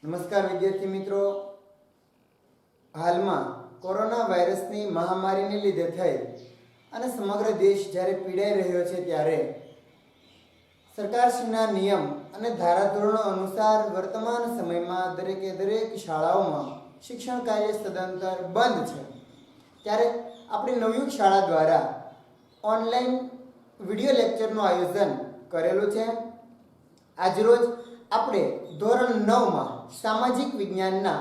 નમસ્કાર વિદ્યાર્થી મિત્રો, હાલમાં કોરોના વાયરસની મહામારીને લીધે થઈ અને સમગ્ર દેશ જ્યારે પીડાઈ રહ્યો છે ત્યારે સરકારશ્રીના નિયમ અને ધારાધોરણો અનુસાર વર્તમાન સમયમાં દરેક શાળાઓમાં શિક્ષણ કાર્ય સદંતર બંધ છે। ત્યારે આપણી નવયુગ શાળા દ્વારા ઓનલાઈન વિડિયો લેક્ચરનું આયોજન કરેલું છે। આજરોજ આપણે ધોરણ 9 માં સામાજિક વિજ્ઞાનના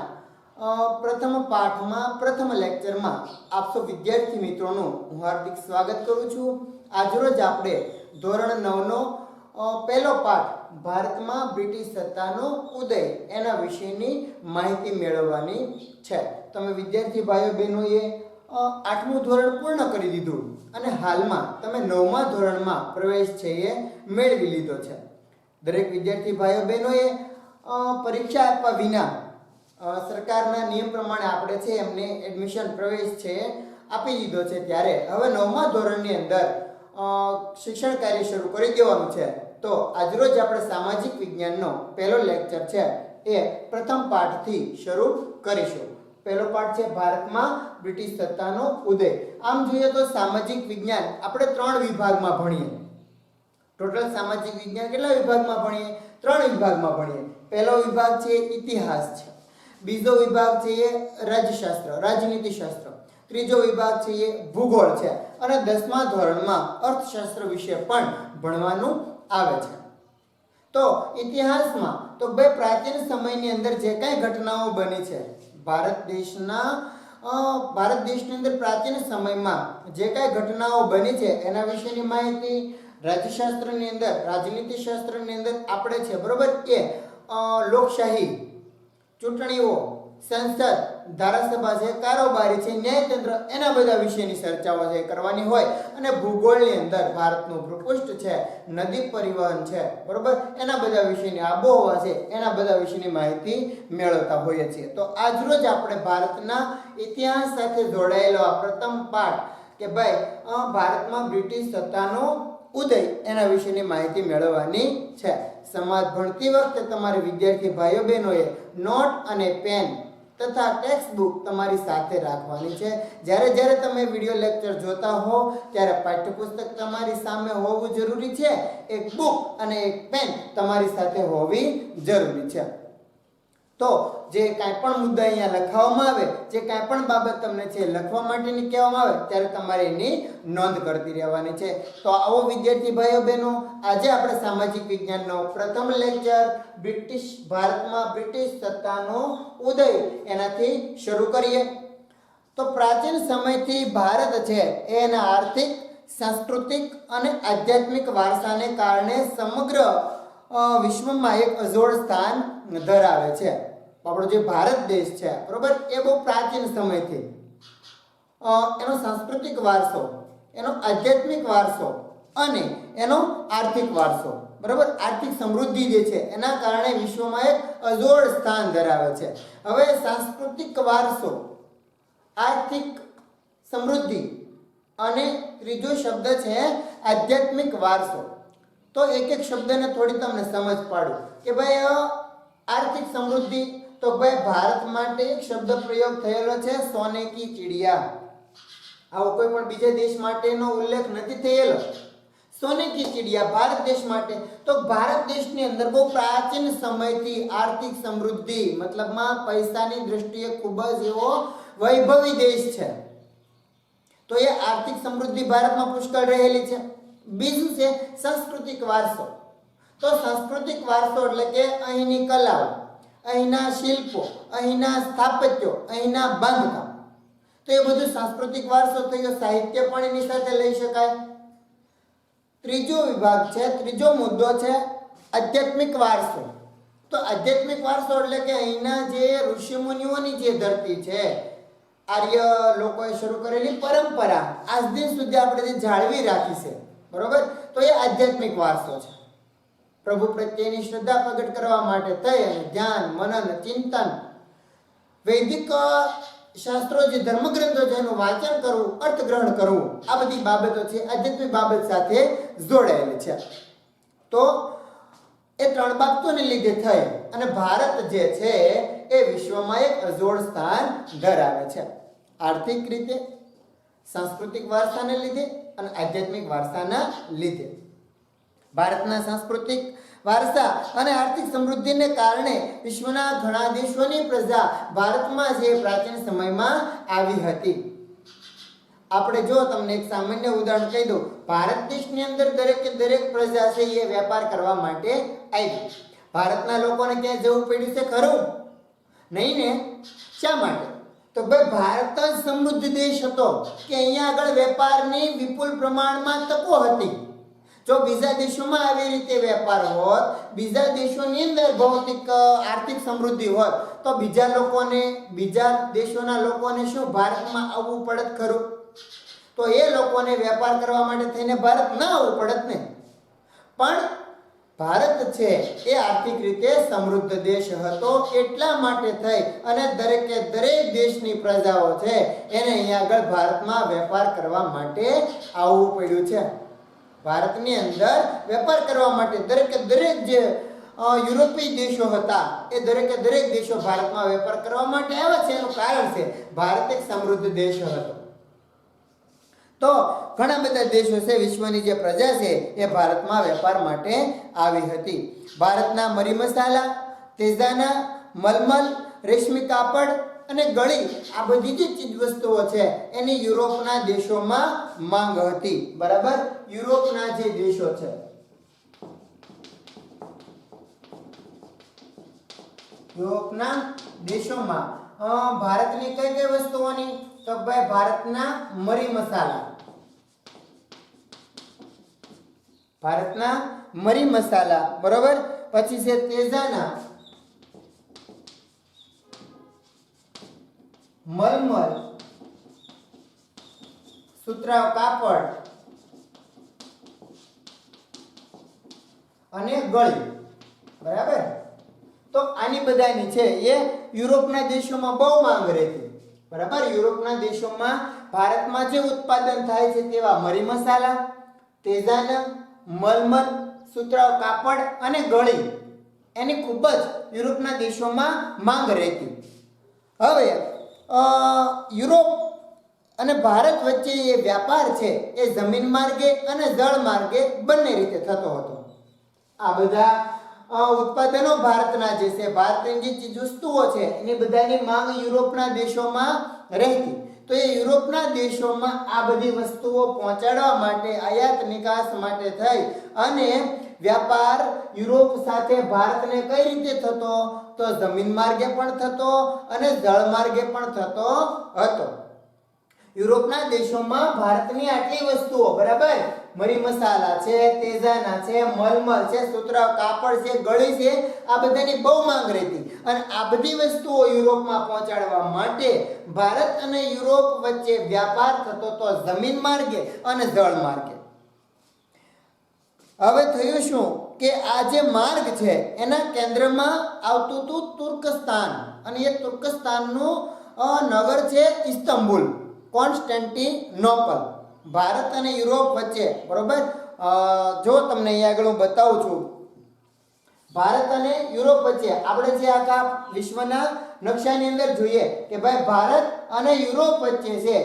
પ્રથમ પાઠમાં પ્રથમ લેક્ચરમાં આપ સૌ વિદ્યાર્થી મિત્રોનું હું હાર્દિક સ્વાગત કરું છું। આજરોજ આપણે ધોરણ 9 નો પહેલો પાઠ ભારતમાં બ્રિટિશ સત્તાનો ઉદય એના વિશેની માહિતી મેળવવાની છે। તમે વિદ્યાર્થી ભાઈઓ બહેનોએ 8મું ધોરણ પૂર્ણ કરી દીધું અને હાલમાં તમે 9મા ધોરણમાં પ્રવેશ છે એ મેળવી લીધો છે। દરેક વિદ્યાર્થી ભાઈઓ બહેનોએ પરીક્ષા આપવા વિના સરકારના નિયમ પ્રમાણે આપણે છે એમને એડમિશન પ્રવેશ છે આપી દીધો છે। ત્યારે હવે 9મા ધોરણની અંદર શિક્ષણ કાર્ય શરૂ કરી દેવાનું છે। તો આજરોજ આપણે સામાજિક વિજ્ઞાનનો પહેલો લેક્ચર છે એ પ્રથમ પાઠથી શરૂ કરીશું। પહેલો પાઠ છે ભારતમાં બ્રિટિશ સત્તાનો ઉદય। આમ જોઈએ તો સામાજિક વિજ્ઞાન આપણે 3 વિભાગમાં ભણીએ। ટોટલ સામાજિક વિજ્ઞાન કેટલા વિભાગમાં ભણીએ? 3 વિભાગમાં ભણીએ। પહેલો વિભાગ છે ઇતિહાસ છે, બીજો વિભાગ છે એ રાજ્યશાસ્ત્ર રાજનીતિ શાસ્ત્ર, ત્રીજો વિભાગ છે એ ભૂગોળ છે અને 10મા ધોરણમાં અર્થશાસ્ત્ર વિશે પણ ભણવાનું આવે છે। તો ઇતિહાસમાં તો ભાઈ પ્રાચીન સમયની અંદર જે કાંઈ ઘટનાઓ બની છે ભારત દેશની અંદર પ્રાચીન સમયમાં જે કાંઈ ઘટનાઓ બની છે એના વિશેની માહિતી રાજ્યશાસ્ત્રની અંદર રાજનીતિ શાસ્ત્રની અંદર આપણે છે બરોબર કે લોકશાહી, ચૂંટણીઓ, સંસદ, ધારાસભા છે, કારોબારી છે, ન્યાયતંત્ર એના બધા વિશેની ચર્ચાઓ છે કરવાની હોય। અને ભૂગોળની અંદર ભારતનું ભૂપૃષ્ઠ છે, નદી પરિવહન છે બરોબર એના બધા વિશેની આબોહવા છે એના બધા વિશેની માહિતી મેળવતા હોઈએ છીએ। તો આજરોજ આપણે ભારતના ઇતિહાસ સાથે જોડાયેલો આ પ્રથમ પાઠ કે ભાઈ ભારતમાં બ્રિટિશ સત્તાનો ઉદય એના વિશેની માહિતી મેળવવાની છે। સમાજ ભણતી વખતે તમારે વિદ્યાર્થી ભાઈઓ બહેનોએ નોટ અને પેન તથા ટેક્સ્ટ બુક તમારી સાથે રાખવાની છે। જ્યારે તમે વિડિયો લેક્ચર જોતા હો ત્યારે પાઠ્યપુસ્તક તમારી સામે હોવું જરૂરી છે, એક બુક અને એક પેન તમારી સાથે હોવી જરૂરી છે। તો જે કાંઈ પણ મુદ્દા અહીંયા લખવામાં આવે, જે કાંઈ પણ બાબત તમને છે લખવા માટેની કહેવામાં આવે ત્યારે તમારે એની નોંધ કરતી રહેવાની છે। તો આવો વિદ્યાર્થી ભાઈઓ બહેનો, આજે આપણે સામાજિક વિજ્ઞાનનો પ્રથમ લેક્ચર ભારતમાં બ્રિટિશ સત્તાનો ઉદય એનાથી શરૂ કરીએ। તો પ્રાચીન સમયથી ભારત છે એના આર્થિક, સાંસ્કૃતિક અને આધ્યાત્મિક વારસાને કારણે સમગ્ર વિશ્વમાં એક અજોડ સ્થાન ધરાવે છે। આપણો જે ભારત દેશ છે બરોબર એ બહુ પ્રાચીન સમયથી એનો સાંસ્કૃતિક વારસો, એનો આધ્યાત્મિક વારસો અને એનો આર્થિક વારસો બરોબર આર્થિક સમૃદ્ધિ જે છે એના કારણે વિશ્વમાં એક અજોડ સ્થાન ધરાવે છે। હવે સાંસ્કૃતિક વારસો, આર્થિક સમૃદ્ધિ અને ત્રીજો શબ્દ છે આધ્યાત્મિક વારસો। તો એક શબ્દને થોડી તમને સમજ પાડું કે ભાઈ આર્થિક સમૃદ્ધિ તો ભાઈ ભારત માટે એક શબ્દ પ્રયોગ થયેલો છે સોને કી ચિડિયા। આવો કોઈ પણ બીજા દેશ માટેનો ઉલ્લેખ નથી થયેલો। સોને કી ચિડિયા ભારત દેશ માટે। તો ભારત દેશની અંદર બહુ પ્રાચીન સમયથી આર્થિક સમૃદ્ધિ મતલબમાં પૈસાની દ્રષ્ટિએ ખૂબ જ એવો વૈભવી દેશ છે। તો એ આર્થિક સમૃદ્ધિ ભારતમાં પુષ્કળ રહેલી છે। બીજું છે સાંસ્કૃતિક વારસો। તો સાંસ્કૃતિક વારસો એટલે કે અહીંની કલાઓ, અહીંના શિલ્પો, અહીંના સ્થાપત્યો, અહીંના બાંધકામ, તો એ બધું સાંસ્કૃતિક વારસો થયો। સાહિત્ય પણ એની સાથે લઈ શકાય। ત્રીજો વિભાગ છે, ત્રીજો મુદ્દો છે આધ્યાત્મિક વારસો। તો આધ્યાત્મિક વારસો એટલે કે અહીંના જે ઋષિ મુનિઓની જે ધરતી છે, આર્ય લોકોએ શરૂ કરેલી પરંપરા આજ દિન સુધી આપણે જે જાળવી રાખી છે બરોબર, તો એ આધ્યાત્મિક વારસો છે। પ્રભુ પ્રત્યેની શ્રદ્ધા પ્રગટ કરવા માટે થઈ અને ધ્યાન, મનન, ચિંતન, વૈદિક શાસ્ત્રો જે ધર્મગ્રંથો છે એનું વાંચન કરવું, અર્થગ્રહણ કરવું, આ બધી બાબતો છે આધ્યાત્મિક બાબત સાથે જોડાયેલી છે। તો એ 3 બાબતોને લીધે થઈ અને ભારત જે છે એ વિશ્વમાં એક અજોડ સ્થાન ધરાવે છે. આર્થિક રીતે, સાંસ્કૃતિક વારસાને લીધે અને આધ્યાત્મિક વારસાના લીધે. ભારતના સાંસ્કૃતિક વારસા અને આર્થિક સમૃદ્ધિને કારણે વિશ્વના ઘણા દેશોની પ્રજા ભારતમાં જે પ્રાચીન સમયમાં આવી હતી. આપણે જો તમને એક સામાન્ય ઉદાહરણ કહી દઉં, ભારત દેશની અંદર દરેક પ્રજા છે એ વેપાર કરવા માટે આવી. ભારતના લોકોને ક્યાંય જવું પડ્યું છે ખરું? નહીં ને. શા માટે? તો ભાઈ ભારત જ સમૃદ્ધ દેશ હતો કે અહીંયા આગળ વેપારની વિપુલ પ્રમાણમાં તકો હતી. જો બીજા દેશોમાં આવી રીતે વેપાર હોત, બીજા દેશોની અંદર ભૌતિક આર્થિક સમૃદ્ધિ હોત, તો બીજા દેશોના લોકોને શું ભારતમાં આવવું પડત ખરું? તો એ લોકોને વેપાર કરવા માટે થઈને ભારત ના આવવું પડત ને. પણ ભારત છે એ આર્થિક રીતે સમૃદ્ધ દેશ હતો, એટલા માટે થઈ અને દરેક દેશની પ્રજાઓ છે એને અહીંયા આગળ ભારતમાં વેપાર કરવા માટે આવવું પડ્યું છે. ભારતની અંદર વેપાર કરવા માટે દરેક જે યુરોપીય દેશો હતા એ દરેક દેશો ભારતમાં વેપાર કરવા માટે આવ્યા છે. એનું કારણ છે ભારત એક સમૃદ્ધ દેશ હતો. તો ઘણા બધા દેશો છે, વિશ્વની જે પ્રજા છે એ ભારતમાં વેપાર માટે આવી હતી. ભારતના મરી મસાલા, તેજાના, મલમલ, રેશમી કાપડ અને ગળી, આ બધી જે ચીજ વસ્તુઓ છે એની યુરોપના દેશોમાં માંગ હતી. બરાબર. યુરોપના જે દેશો છે, યુરોપના દેશોમાં ભારતની કઈ વસ્તુઓની? તો ભાઈ ભારતના મરી મસાલા, ભારતના મરી મસાલા, બરોબર. પછી છે તેજાના, મલમલ, સુતરાઉ કાપડ અને ગળી. બરાબર. તો આની બધાની છે એ યુરોપના દેશોમાં બહુ માંગ રહેતી. બરાબર. યુરોપના દેશોમાં ભારતમાં જે ઉત્પાદન થાય છે તેવા મરી મસાલા, તેજાના, મલમલ, સુતરાઉ કાપડ અને ગળી એની ખૂબ જ યુરોપના દેશોમાં માંગ રહેતી. હવે યુરોપ અને ભારત વચ્ચે એ વ્યાપાર છે એ જમીન માર્ગે અને જળ માર્ગે બંને રીતે થતો હતો. આ બધા ઉત્પાદનો ભારતના જે છે, ભારતની જે ચીજ વસ્તુઓ છે એની બધાની માંગ યુરોપના દેશોમાં રહેતી. તો એ યુરોપના દેશોમાં આ બધી વસ્તુઓ પહોંચાડવા માટે, આયાત નિકાસ માટે થઈ અને વ્યાપાર યુરોપ સાથે ભારતને કઈ રીતે થતો? તો જમીન માર્ગે પણ થતો અને જળ માર્ગે પણ થતો હતો. યુરોપના દેશોમાં ભારતની આટલી વસ્તુઓ, બરાબર, મરી મસાલા છે, તેજાના છે, મલમલ છે, સુતરાઉ કાપડ છે, ગળી છે, આ બધાની બહુ માંગ રહેતી. અને આ બધી વસ્તુઓ યુરોપમાં પહોંચાડવા માટે ભારત અને યુરોપ વચ્ચે વ્યાપાર થતો તો જમીન માર્ગે અને જળ માર્ગે. હવે થયું શું કે આ જે માર્ગ છે એના કેન્દ્રમાં આવતું હતું તુર્કસ્તાન, અને એ તુર્કસ્તાનનું નગર છે ઇસ્તંબુલ, કોન્સ્ટેન્ટિનોપલ. ભારત અને યુરોપ વચ્ચે, બરોબર. જો તમને અહીંયા આગળ હું બતાવું છું, ભારત અને યુરોપ વચ્ચે આપણે જે આખા વિશ્વના નકશાની અંદર જોઈએ કે ભાઈ ભારત અને યુરોપ વચ્ચે છે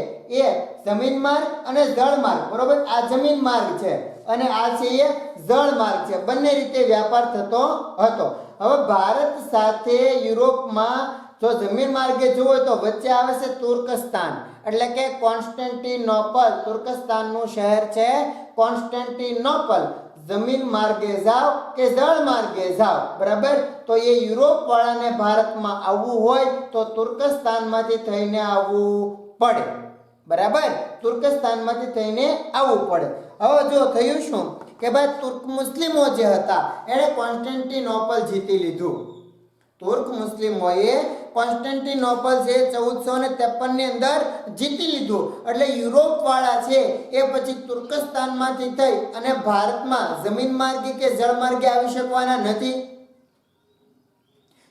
એ જમીન માર્ગ અને જળ માર્ગ, બરોબર. આ જમીન માર્ગ છે અને આ છે એ જળ માર્ગ છે. બંને રીતે વ્યાપાર થતો હતો. હવે ભારત સાથે યુરોપમાં જો જમીન માર્ગે જોવો તો વચ્ચે આવે છે તુર્કસ્તાન, એટલે કે કોન્સ્ટેન્ટિનોપલ. તુર્કસ્તાનનું શહેર છે કોન્સ્ટેન્ટિનોપલ. જમીન માર્ગે જાઓ કે જળ માર્ગે જાઓ, બરાબર, તો એ યુરોપ વાળાને ભારતમાં આવવું હોય તો તુર્કસ્તાનમાંથી થઈને આવવું પડે. બરાબર. તુર્કસ્તાનમાંથી થઈને આવવું પડે. હવે જો થયું શું કે ભાઈ તુર્ક મુસ્લિમો જે હતા એણે કોન્સ્ટેન્ટિનોપલ જીતી લીધું. તુર્ક મુસ્લિમોએ કોન્સ્ટેન્ટિનોપલ છે 1453 ની અંદર જીતી લીધું. એટલે યુરોપ વાળા છે એ પછી તુર્કસ્તાનમાંથી થઈ અને ભારતમાં જમીન માર્ગે કે જળ માર્ગે આવી શકવાના નથી.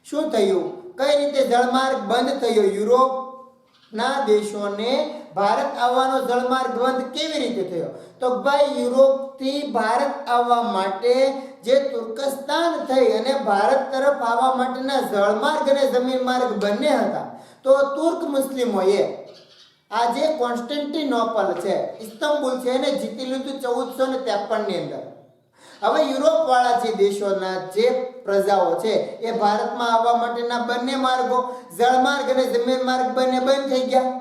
શું થયું? કઈ રીતે જળમાર્ગ બંધ થયો? યુરોપ ના દેશોને ભારત આવવાનો જળમાર્ગ બંધ કેવી રીતે થયો? તો ભાઈ યુરોપથી ભારત આવવા માટે જે તુર્કસ્તાન થઈ અને ભારત તરફ આવવા માટેના જળમાર્ગ અને જમીન માર્ગ બંને હતા. તો તુર્ક મુસ્લિમોએ આ જે કોન્સ્ટન્ટિનોપલ છે, ઇસ્તંબુલ છે, એને જીતી લીધું 1453 ની અંદર. હવે યુરોપ વાળા જે દેશોના જે પ્રજાઓ છે એ ભારતમાં આવવા માટેના બંને માર્ગો, જળમાર્ગ અને જમીન માર્ગ બંને બંધ થઈ ગયા.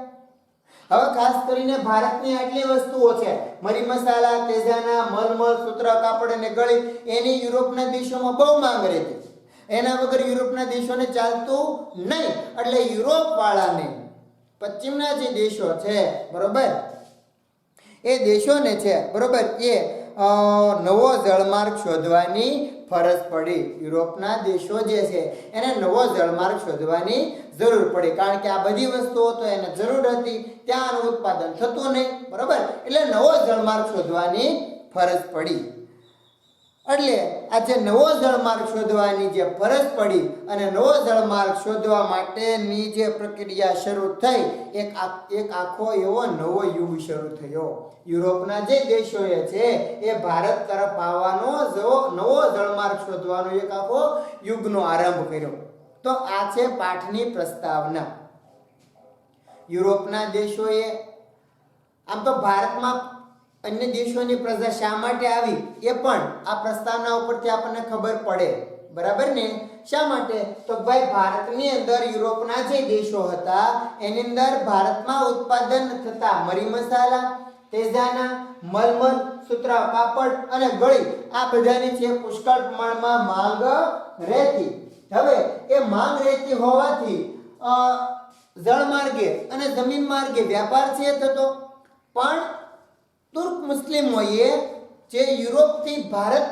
હવે ખાસ કરીને ભારતની આટલી વસ્તુઓ છે, મરી મસાલા, તેજાના, મલમલ, સૂત્ર, કાપડ અને ગળી, એની યુરોપના દેશોમાં બહુ માંગ રહેતી. એના વગર યુરોપના દેશોને ચાલતું નહીં. એટલે યુરોપ વાળાને પશ્ચિમના જે દેશો છે બરોબર, એ દેશોને છે બરોબર, એ નવો જળમાર્ગ શોધવાની ફરજ પડી. યુરોપના દેશો જે છે એને નવો જળમાર્ગ શોધવાની જરૂર પડી, કારણ કે આ બધી વસ્તુઓ તો એને જરૂર હતી, ત્યાંનું ઉત્પાદન થતું નહીં બરોબર. એટલે નવો જળમાર્ગ શોધવાની ફરજ પડી. એટલે આ જે નવો જળમાર્ગ શોધવાની જે ફરજ પડી અને નવો જળમાર્ગ શોધવા માટેની જે પ્રક્રિયા શરૂ થઈ, એક આખો એવો નવો યુગ શરૂ થયો. યુરોપના જે દેશોએ છે એ ભારત તરફ આવવાનો નવો જળમાર્ગ શોધવાનો એક આખો યુગનો આરંભ કર્યો. તો આ છે પાઠની પ્રસ્તાવના. યુરોપના દેશોએ આમ તો ભારતમાં અન્ય દેશોની પ્રજા શા માટે આવી એ પણ આ પ્રસ્તાવના ઉપરથી આપણને ખબર પડે બરાબર ને. શા માટે? તો ભાઈ ભારતની અંદર યુરોપના જે દેશો હતા એની અંદર ભારતમાં ઉત્પાદન થતા મરી મસાલા, તેજાના, મલમલ, સુતરાઉ કાપડ અને ગળી, આ બધાની છે પુષ્કળ પ્રમાણમાં માંગ રહેતી. હવે એ માંગ રહેતી હોવાથી જળ માર્ગે અને જમીન માર્ગે વ્યાપાર છે થતો. પણ તુર્ક મુસ્લિમોએ જે યુરોપથી ભારત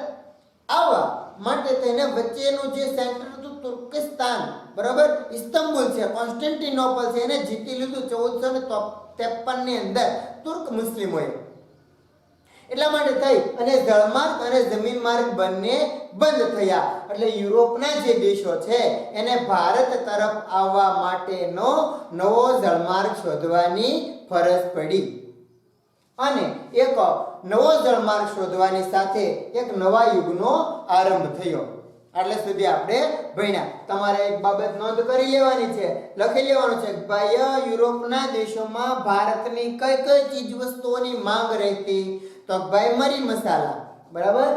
આવવા માટે તેને વચ્ચેનું જે સેન્ટર હતું તુર્કસ્તાન બરાબર, ઇસ્તંબુલ છે, કોન્સ્ટન્ટિનોપલ છે, એને જીતી લીધું 1453 ની અંદર તુર્ક મુસ્લિમોએ. એટલા માટે થઈ અને જળમાર્ગ અને જમીન માર્ગ બંને બંધ થયા. એટલે યુરોપના જે દેશો છે એને ભારત તરફ આવવા માટેનો નવો જળમાર્ગ શોધવાની ફરજ પડી અને એક નવો જળમાર્ગ શોધવાની સાથે એક નવા યુગનો આરંભ થયો. એટલે સુધી આપણે ભણ્યા. તમારે એક બાબત નોંધ કરી લેવાની છે, લખી લેવાનું છે કે ભાઈ યુરોપના દેશોમાં ભારતની કઈ કઈ ચીજ વસ્તુઓની માંગ રહેતી? તો ભાઈ મરી મસાલા બરાબર,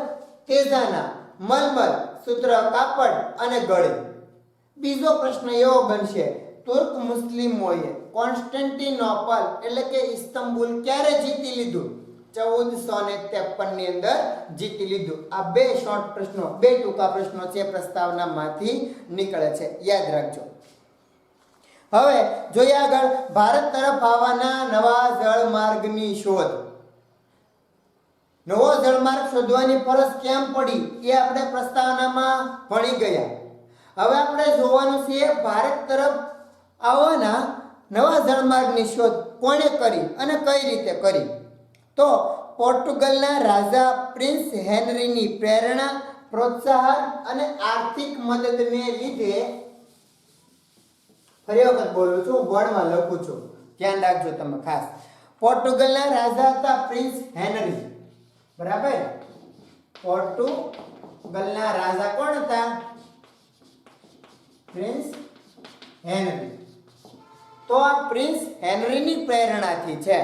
તેજાના, મલમલ, સૂત્ર, કાપડ અને ગળી. બીજો પ્રશ્ન એવો બનશે, તુર્ક મુસ્લિમોએ કોન્સ્ટન્ટિનોપલ એટલે કે ઇસ્તંબુલ ક્યારે જીતી લીધું? 1453 ની અંદર જીતી લીધું. આ બે શોર્ટ પ્રશ્નો, બે ટૂંકા પ્રશ્નો છે પ્રસ્તાવનામાંથી નીકળે છે, યાદ રાખજો. હવે જોઈએ આગળ, ભારત તરફ આવવાના નવા જળમાર્ગની શોધ. નવો જળમાર્ગ શોધવાની ફરજ કેમ પડી એ આપણે પ્રસ્તાવનામાં ભણી ગયા. હવે આપણે જોવાનું છે ભારત તરફ આવવાના નવા જળમાર્ગની શોધ કોણે કરી અને કઈ રીતે કરી? તો પોર્ટુગલના રાજા પ્રિન્સ હેનરીની પ્રેરણા, પ્રોત્સાહન અને આર્થિક મદદને લીધે, ફરી વખત બોલું છું, બોર્ડમાં લખું છું, ધ્યાન રાખજો તમે ખાસ. પોર્ટુગલના રાજા હતા પ્રિન્સ હેનરી બરાબર. પોર્ટુગલના રાજા કોણ હતા? Prince henry. તો આ પ્રિન્સ હેનરીની પ્રેરણાથી છે,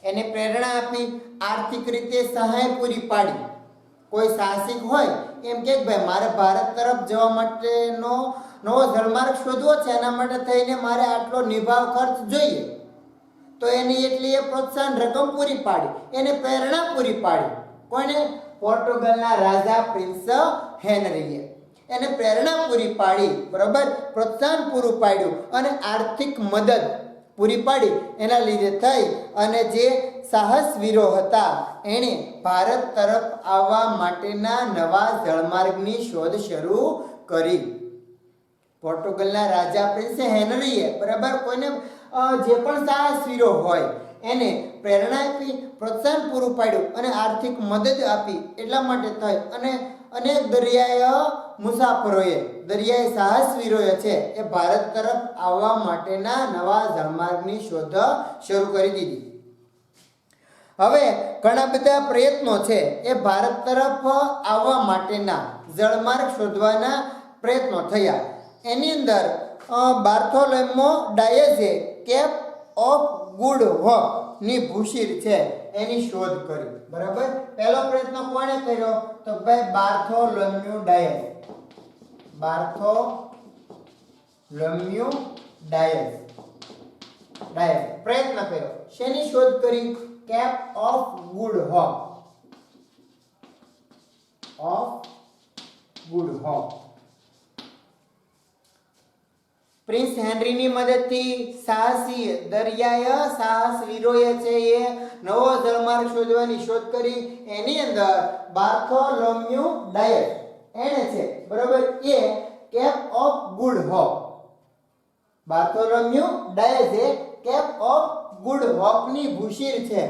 એને પ્રેરણા આપી, આર્થિક રીતે સહાય પૂરી પાડી. કોઈ સાહસિક હોય એમ કે ભાઈ મારે ભારત તરફ જવા માટેનો નવો જળમાર્ગ શોધવો છે, એના માટે થઈને મારે આટલો નિભાવ ખર્ચ જોઈએ, તો એની એટલી એ પ્રોત્સાહન રકમ પૂરી પાડી, એને પ્રેરણા પૂરી પાડી. કોને? પોર્ટુગલના રાજા પ્રિન્સ હેનરીએ એને પ્રેરણા પૂરી પાડી બરાબર, પ્રોત્સાહન પૂરું પાડ્યું અને આર્થિક મદદ પૂરી પાડી. એના લીધે થઈ અને જે સાહસવીરો હતા એણે ભારત તરફ આવવા માટેના નવા જળમાર્ગની શોધ શરૂ કરી. પોર્ટુગલના રાજા પ્રિન્સ હેનરીએ બરાબર કોઈને જે પણ સાહસવીરો હોય એને પ્રેરણા આપી, પ્રોત્સાહન પૂરું પાડ્યું અને આર્થિક મદદ આપી. એટલા માટે થઈ અને અનેક દરિયાઈ મુસાફરોએ દરિયાઈ સાહસવીરોએ છે એ ભારત તરફ આવવા માટેના નવા જળમાર્ગની શોધ શરૂ કરી દીધી. હવે ઘણા બધા પ્રયત્નો છે એ ભારત તરફ આવવા માટેના જળમાર્ગ શોધવાના પ્રયત્નો થયા. એની અંદર બાર્થોલોમ્યો ડાયઝે કેપ ઓફ ગુડ હોપ ની ભૂશીર છે એની શોધ કરી. બરાબર, પહેલો પ્રયત્ન કોણે કર્યો? તો ભાઈ બાર્થોલોમ્યો ડાયઝ. બાર્થોલોમ્યો ડાયઝ પ્રયત્ન કર્યો. શેની શોધ કરી? Cape of good hope. Prince હેનરીની મદદથી સાહસી દરિયાય સાહસવીરોએ છે એ નવો જળમાર્ગ શોધવાની શોધ કરી. એની અંદર બાર્થોલોમ્યુ ડાયઝ એણે છે બરાબર એ cape of good hope. Bartholomew ડાયઝે કેપ ઓફ ગુડ હોપની ભૂશીર છે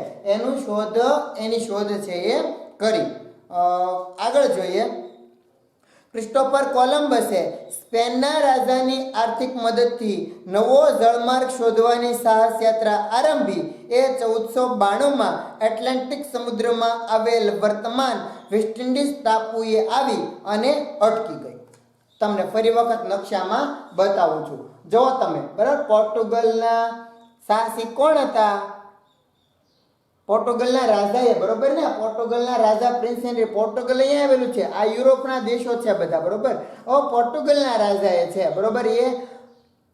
એની શોધ છે એ કરી. આગળ જોઈએ. ક્રિસ્ટોફર કોલંબસે સ્પેનના રાજાની આર્થિક મદદથી નવો જળમાર્ગ શોધવાની સાહસ યાત્રા આરંભી. એ 1492માં એટલાન્ટિક સમુદ્રમાં આવેલ વર્તમાન વેસ્ટ ઇન્ડિઝ ટાપુએ આવી અને અટકી ગઈ. તમને ફરી વખત નકશામાં બતાવું છું. જો તમે બરાબર, પોર્ટુગલના સાહસી કોણ હતા? પોર્ટુગલના રાજાએ, બરોબર ને, પોર્ટુગલના રાજા પ્રિન્સ હેનરી. પોર્ટુગલ અહીંયા આવેલું છે, આ યુરોપના દેશો છે બધા, બરોબર. પોર્ટુગલના રાજાએ છે બરોબર એ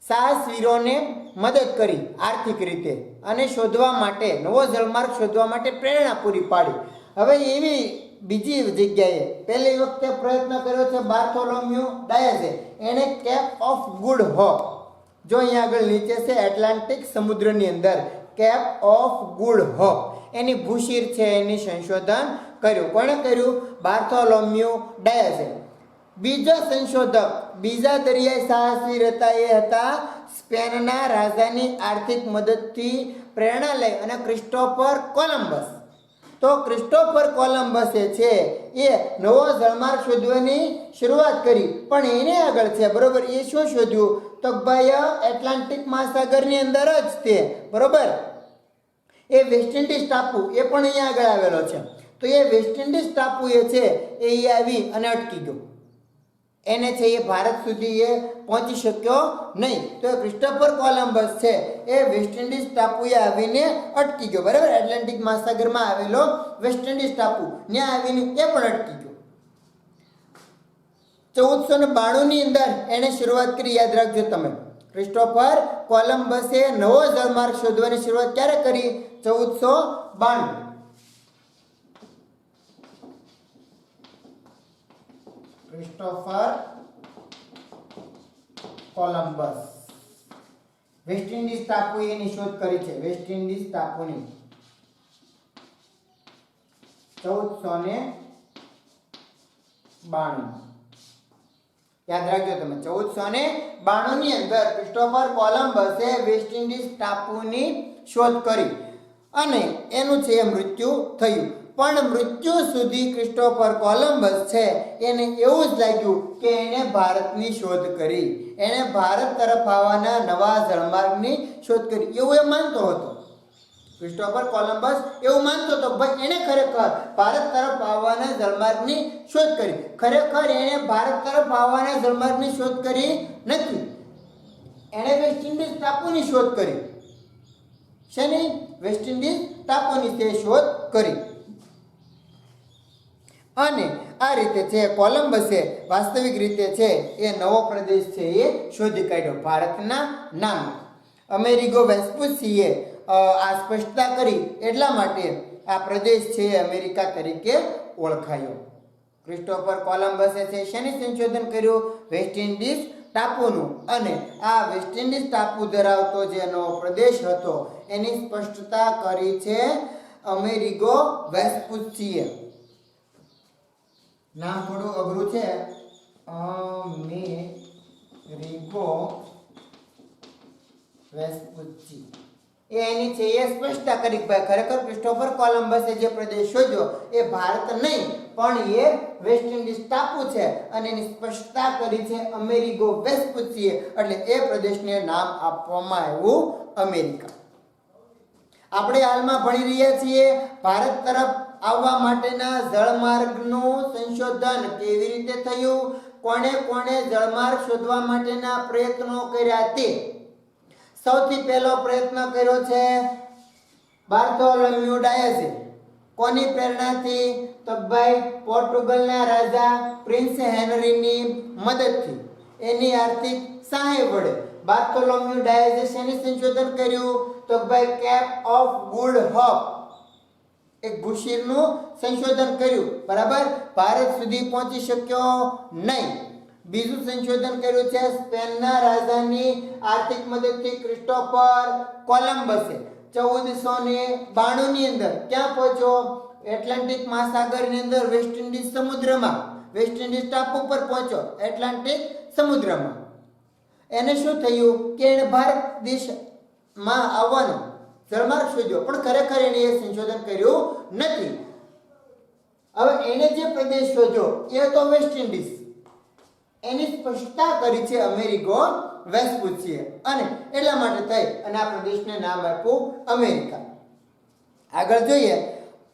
સાહસવીરોને મદદ કરી આર્થિક રીતે અને શોધવા માટે, નવો જળમાર્ગ શોધવા માટે પ્રેરણા પૂરી પાડી. હવે એવી બીજી જગ્યાએ પહેલી વખતે પ્રયત્ન કર્યો છે બાર્થોલોમ્યુ ડાયઝે. એણે કેપ ઓફ ગુડ હોપ, જો અહીંયા આગળ નીચે છે એટલાન્ટિક સમુદ્રની અંદર કેપ ઓફ ગુડ હોપ એની ભૂશીર છે એની સંશોધન કર્યું. કોણે કર્યું? બાર્થોલોમ્યુ ડાયઝે. બીજા સંશોધક, બીજા દરિયાઈ સાહસવીર હતા એ હતા સ્પેનના રાજાની આર્થિક મદદથી પ્રેરણા લઈ અને ક્રિસ્ટોફર કોલંબસ. તો ક્રિસ્ટોફર કોલંબસે છે એ નવો જળમાર્ગ શોધવાની શરૂઆત કરી. પણ એને આગળ છે બરોબર એ શું શોધ્યું? તો ભાઈ એટલાન્ટિક મહાસાગરની અંદર જ તે બરોબર એ વેસ્ટ ઇન્ડિઝ ટાપુ એ પણ અહીંયા આગળ આવેલો છે. તો એ વેસ્ટ ઇન્ડિઝ ટાપુ એ છે એ આવી અને અટકી ગયો. એને છે એ ભારત સુધી એ પહોંચી શક્યો નહીં. તો ક્રિસ્ટોફર કોલંબસ છે એ વેસ્ટ ઇન્ડિઝ ટાપુએ આવીને અટકી ગયો. બરાબર, એટલાન્ટિક મહાસાગરમાં આવેલો વેસ્ટ ઇન્ડિઝ ટાપુ ત્યાં આવીને એ પણ અટકી ગયો. 1492ની અંદર એને શરૂઆત કરી. યાદ રાખજો તમે, ક્રિસ્ટોફર કોલંબસે નવો જળમાર્ગ શોધવાની શરૂઆત ક્યારે કરી? 1492. ક્રિસ્ટોફર કોલંબસ વેસ્ટ ઇન્ડિઝ ટાપુ એની શોધ કરી છે. વેસ્ટ ઇન્ડિઝ ટાપુની 1492. યાદ રાખજો તમે, 1492ની અંદર ક્રિસ્ટોફર કોલંબસે વેસ્ટ ઇન્ડિઝ ટાપુની શોધ કરી અને એનું છે મૃત્યુ થયું. પણ મૃત્યુ સુધી ક્રિસ્ટોફર કોલંબસ છે એને એવું જ લાગ્યું કે એણે ભારતની શોધ કરી, એણે ભારત તરફ આવવાના નવા જળમાર્ગની શોધ કરી એવું એ માનતો હતો. ક્રિસ્ટોફર કોલંબસ એવું માનતો હતો ભાઈ એણે ખરેખર ભારત તરફ આવવાના જળમાર્ગની શોધ કરી. ખરેખર એણે ભારત તરફ આવવાના જળમાર્ગની શોધ કરી નથી. એણે વેસ્ટ ઇન્ડિઝ ટાપુની શોધ કરી. શેની? વેસ્ટ ઇન્ડિઝ ટાપુની તે શોધ કરી. અને આ રીતે છે કોલંબસે વાસ્તવિક રીતે છે એ નવો પ્રદેશ છે એ શોધી કાઢ્યો ભારતના નામ. અમેરિગો વેસ્પુસીએ આ સ્પષ્ટતા કરી એટલા માટે આ પ્રદેશ છે અમેરિકા તરીકે ઓળખાયો. ક્રિસ્ટોફર કોલંબસે છે શેની સંશોધન કર્યું? વેસ્ટ ઇન્ડિઝ ટાપુનું. અને આ વેસ્ટ ઇન્ડિઝ ટાપુ ધરાવતો જે નવો પ્રદેશ હતો એની સ્પષ્ટતા કરી છે અમેરિગો વેસ્પુસીએ. નામ થોડું અઘરું છે, અમેરિગો વેસ્પુસી. એની છે એ સ્પષ્ટતા કરી ભાઈ ખરેખર ક્રિસ્ટોફર કોલંબસે જે પ્રદેશ શોધ્યો એ ભારત નહીં પણ એ વેસ્ટ ઇન્ડિઝ ટાપુ છે અને એની સ્પષ્ટતા કરી છે અમેરિગો વેસ્પુચીએ, એટલે એ પ્રદેશને નામ આપવામાં આવ્યું અમેરિકા. આપણે હાલમાં ભણી રહ્યા છીએ ભારત તરફ આવવા માટેના જળમાર્ગનું સંશોધન કેવી રીતે થયું, કોણે કોણે જળમાર્ગ શોધવા માટેના પ્રયત્નો કર્યા તે. સૌથી પહેલો પ્રયત્ન કર્યો છે બાર્થોલોમ્યુ ડાયસે. કોની પ્રેરણાથી? તો ભાઈ પોર્ટુગલના રાજા પ્રિન્સ હેનરીની મદદથી, એની આર્થિક સહાય વડે બાર્થોલોમ્યુ ડાયસે શેની સંશોધન કર્યું? તો ભાઈ કેપ ઓફ ગુડ હોપ, એક ગુશીરનું સંશોધન કર્યું. બરાબર, ભારત સુધી પહોંચી શક્યો નહીં. બીજું સંશોધન કર્યું છે સ્પેનના રાજાની આર્થિક મદદથી ક્રિસ્ટોફર કોલંબસે 1492 ની અંદર ક્યાં પહોંચ્યો? એટલાન્ટિક મહાસાગરની અંદર વેસ્ટ ઇન્ડિઝ સમુદ્રમાં, વેસ્ટ ઇન્ડિઝ ટાપુ પર પહોંચ્યો એટલાન્ટિક સમુદ્રમાં. એને શું થયું કે એને ભારત દેશમાં આવવાનો જળમાર્ગ શોધ્યો, પણ ખરેખર એને એ સંશોધન કર્યું નથી. હવે એને જે પ્રદેશ શોધ્યો એ તો વેસ્ટ ઇન્ડિઝ, એની સ્પષ્ટતા કરી છે અમેરિગો વેસ્પુચીએ, અને એટલા માટે થઈ અને આ પ્રદેશને નામ આપ્યું અમેરિકા. આગળ જોઈએ,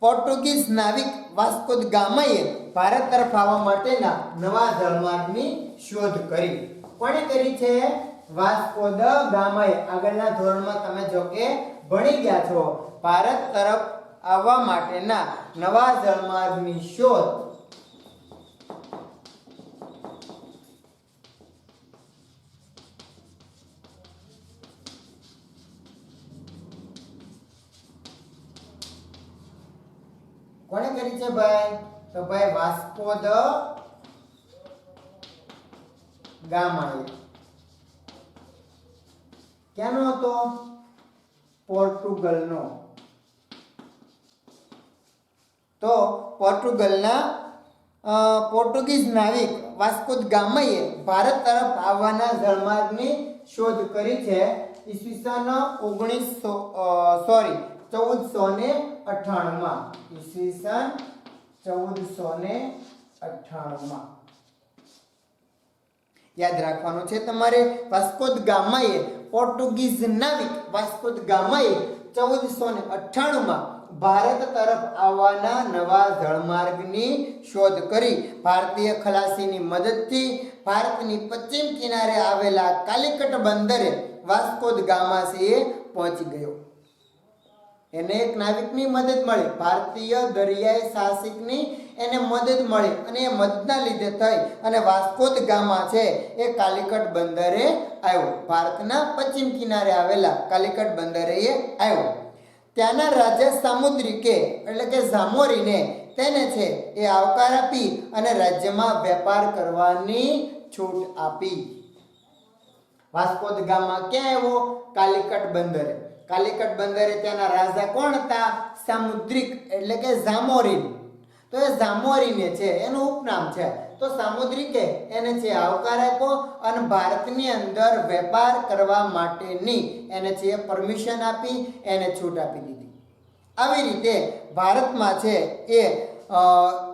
પોર્ટુગીઝ નાવિક વાસ્કો દ ગામાએ ભારત તરફ આવવા માટેના નવા જળમાર્ગની શોધ કરી. કોણે કરી છે? વાસ્કો દ ગામાએ. આગળના ધોરણમાં તમે જો કે ભણી ગયા છો ભારત તરફ આવવા માટેના નવા જળમાર્ગની શોધ કોણે કરી છે ભાઈ? તો ભાઈ વાસ્કો દ ગામાએ. ક્યાંનો હતો? પોર્ટુગલનો. તો પોર્ટુગલના પોર્ટુગીઝ નાવિક વાસ્કો દ ગામાએ ભારત તરફ આવવાના જળમાર્ગની શોધ કરી છે ઈસવીસન 1498 માં. ઈસવીસન 1498 માં. યાદ રાખવાનું છે તમારે, વાસ્કો દ ગામાએ, પોર્ટુગીઝ નાવિક વાસ્કો દ ગામાએ 1498 માં ભારત તરફ આવવાના નવા જળમાર્ગની શોધ કરી. ભારતીય ખલાસીની મદદથી ભારતની પશ્ચિમ કિનારે આવેલા કાલિકટ બંદરે વાસ્કો દ ગામાએ પહોંચી ગયો. એને એક નાવિકની મદદ મળી, ભારતીય દરિયાઈ સાહસિકની એને મદદ મળી, અને એ મદદના લીધે થઈ અને વાસ્કો દ ગામા છે એ કાલિકટ બંદરે આવ્યો. ભારતના પશ્ચિમ કિનારે આવેલા કાલિકટ બંદરે એ આવ્યો. ત્યાંના રાજા સામુદ્રિકે એટલે કે ઝામોરીને તેને છે એ આવકાર આપી અને રાજ્યમાં વેપાર કરવાની છૂટ આપી. વાસ્કો દ ગામા ક્યાં આવ્યો? કાલિકટ બંદરે. કાલિકટ બંદરે ત્યાંના રાજા કોણ હતા? સામુદ્રિક એટલે કે ઝામોરીન. તો એ ઝામોરીને છે એનું ઉપનામ છે. તો સામુદ્રિકે એને છે આવકાર આપ્યો અને ભારતની અંદર વેપાર કરવા માટેની એને છે પરમિશન આપી, એને છૂટ આપી દીધી. આવી રીતે ભારતમાં છે એ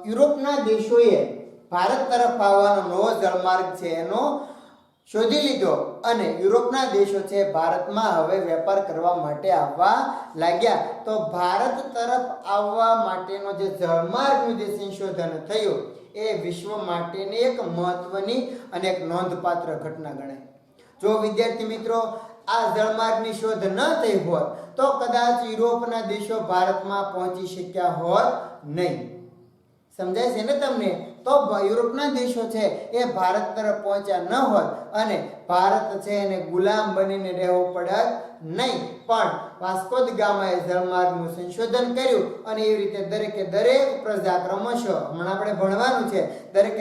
યુરોપના દેશોએ ભારત તરફ આવવાનો નવો જળમાર્ગ છે એનો શોધી લીધો અને યુરોપના દેશો છે ભારતમાં હવે વેપાર કરવા માટે આવવા લાગ્યા. તો ભારત તરફ આવવા માટેનો જે જળમાર્ગનું જે સંશોધન થયું એ વિશ્વ માટેની એક મહત્વની અને એક નોંધપાત્ર ઘટના ગણાય. જો વિદ્યાર્થી મિત્રો આ જળમાર્ગની શોધ ન થઈ હોત તો કદાચ યુરોપના દેશો ભારતમાં પહોંચી શક્યા હોત નહીં. સમજાય છે ને તમને? તો યુરોપના દેશો છે એ ભારત તરફ પહોંચ્યા ન હોત અને ભારત છે એને ગુલામ બનીને રહેવું પડત નહીં. પણ વાસ્કો દ ગામાએ જળમાર્ગનું સંશોધન કર્યું અને એવી રીતે દરેક પ્રજા ક્રમશઃ, હમણાં આપણે ભણવાનું છે, દરેક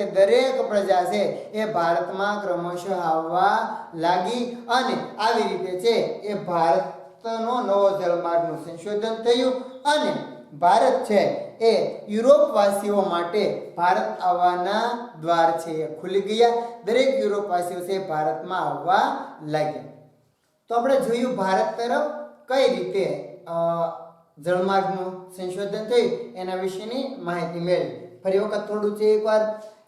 પ્રજા છે એ ભારતમાં ક્રમશઃ આવવા લાગી અને આવી રીતે છે એ ભારતનો નવો જળમાર્ગનું સંશોધન થયું અને ભારત છે એ યુરોપવાસીઓ માટે ભારત આવવાના દ્વાર છે એ ખુલી ગયા. દરેક યુરોપવાસીઓ છે ભારતમાં આવવા લાગ્યા. તો આપણે જોયું ભારત તરફ કઈ રીતે જળમાર્ગનું સંશોધન થયું એના વિશેની માહિતી મેળવી. ફરી વખત થોડું છે એકવાર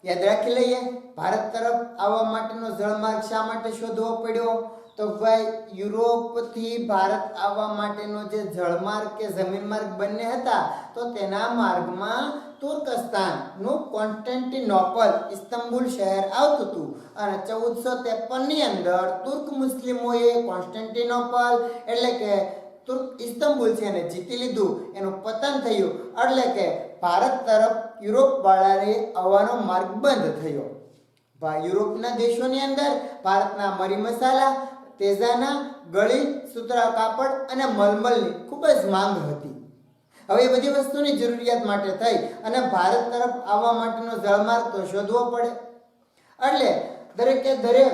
યાદ રાખી લઈએ. ભારત તરફ આવવા માટેનો જળમાર્ગ શા માટે શોધવો પડ્યો? તો ભાઈ યુરોપથી ભારત આવવા માટેનો જે જળમાર્ગ કે જમીન માર્ગ બંને હતા, તો તેના માર્ગમાં તુર્કસ્તાનનું કોન્સ્ટેન્ટિનોપલ ઇસ્તંબુલ શહેર આવતું હતું અને 1453 ની અંદર તુર્ક મુસ્લિમોએ કોન્સ્ટેન્ટિનોપલ એટલે કે ઇસ્તંબુલ છે એને જીતી લીધું, એનું પતન થયું, એટલે કે ભારત તરફ યુરોપ વાળાએ આવવાનો માર્ગ બંધ થયો. યુરોપના દેશોની અંદર ભારતના મરી મસાલા, તેજાના, ગળી, સુતરા કાપડ અને મલમલની ખૂબ જ માંગ હતી. હવે એ બધી વસ્તુની જરૂરિયાત માટે થઈ અને ભારત તરફ આવવા માટેનો જળમાર્ગ તો શોધવો પડે. એટલે દરેકે દરેક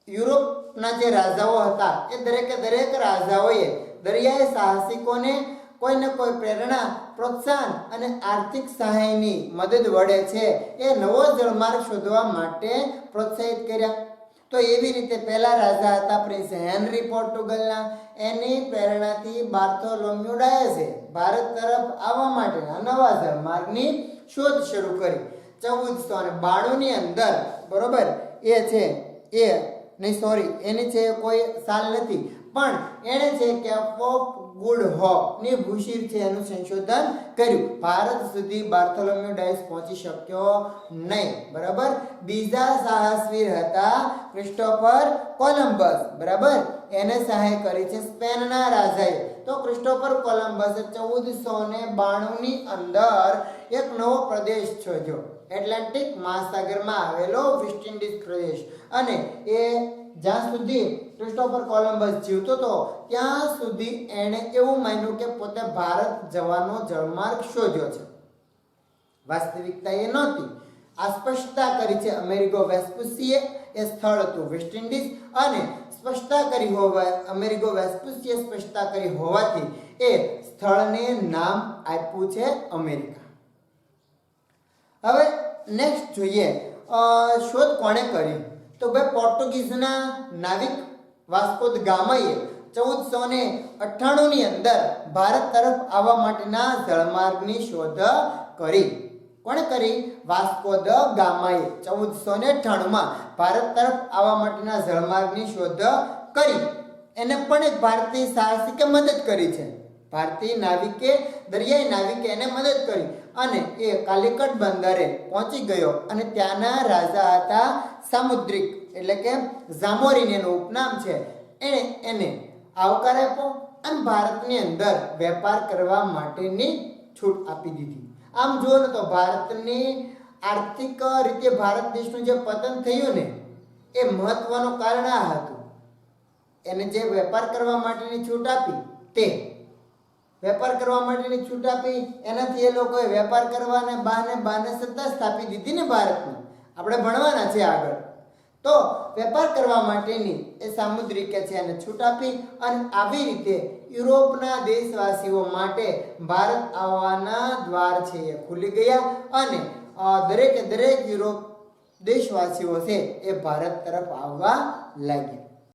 યુરોપના જે રાજાઓ હતા એ દરેકે દરેક રાજાઓએ દરિયાઈ સાહસિકોને કોઈને કોઈ પ્રેરણા, પ્રોત્સાહન અને આર્થિક સહાયની મદદ વડે છે એ નવો જળમાર્ગ શોધવા માટે પ્રોત્સાહિત કર્યા. તો એવી રીતે પહેલા રાજા હતા પ્રિન્સ હેનરી પોર્ટુગલના, એની પ્રેરણાથી બાર્થોલોમ્યુ ડાયસે ભારત તરફ આવવા માટેના નવા જળમાર્ગની શોધ શરૂ કરી. 1492 ની અંદર, બરોબર, એની છે કોઈ સાલ નથી, પણ એણે છે કે પોપ ગુડહોફની ભૂશીર છે એનું સંશોધન કર્યું. ભારત સુધી બાર્થોલોમ્યુ ડાયસ પહોંચી શક્યો નહીં, બરાબર. બીજા સાહસવીર હતા ક્રિસ્ટોફર કોલંબસ, બરાબર, એને સહાય કરી છે સ્પેનના રાજાએ. તો ક્રિસ્ટોફર કોલંબસે 1492 ની અંદર એક નવો પ્રદેશ શોધ્યો, એટલાન્ટિક મહાસાગરમાં આવેલો વેસ્ટ ઇન્ડિઝ પ્રદેશ. અને એ જ્યાં સુધી ક્રિસ્ટોફર કોલંબસ જીવતો હતો ત્યાં સુધી એણે એવું માન્યું કે પોતે ભારત જવાનો જળમાર્ગ શોધ્યો છે. વાસ્તવિકતા એ નહોતી. આ સ્પષ્ટતા કરી છે અમેરિગો વેસ્પુસીએ, એ સ્થળ હતું વેસ્ટ ઇન્ડિઝ, અને સ્પષ્ટતા કરી અમેરિગો વેસ્પુસીએ સ્પષ્ટતા કરી હોવાથી એ સ્થળને નામ આપ્યું છે અમેરિકા. હવે નેક્સ્ટ જોઈએ, શોધ કોણે કરી? તો ભાઈ પોર્ટુગીઝના નાવિક વાસ્કો દ ગામાએ 1498 ની અંદર ભારત તરફ આવવા માટેના જળમાર્ગની શોધ કરી. કોણે કરી? વાસ્કો દ ગામાએ 1498 માં ભારત તરફ આવવા માટેના જળમાર્ગની શોધ કરી. એને પણ એક ભારતીય સાહસિકે મદદ કરી છે. ભારતીય નાવિકે, દરિયાઈ નાવિકે એને મદદ કરી અને એ કાલિકટ બંદરે પહોંચી ગયો અને ત્યાંના રાજા હતા સામુદ્રિક, એટલે કે ઝામોરીન એનું ઉપનામ છે. એને આવકાર આપ્યો અને ભારતની અંદર વેપાર કરવા માટેની છૂટ આપી દીધી. આમ જુઓ ને તો ભારતની આર્થિક રીતે ભારત દેશનું જે પતન થયું ને એ મહત્વનું કારણ આ હતું. એને જે વેપાર કરવા માટેની છૂટ આપી, તે વેપાર કરવા માટેની છૂટ આપી, એનાથી એ લોકોએ વેપાર કરવાને બહાને સત્તા સ્થાપી દીધી ને ભારતની. આપણે ભણવાના છે આગળ. તો વેપાર કરવા માટેની એ સામુદ્રિકે છે એને છૂટ આપી અને આવી રીતે યુરોપના દેશવાસીઓ માટે ભારત આવવાના દ્વાર છે એ ખુલી ગયા અને દરેકે દરેક યુરોપ દેશવાસીઓ છે એ ભારત તરફ આવવા લાગ્યા.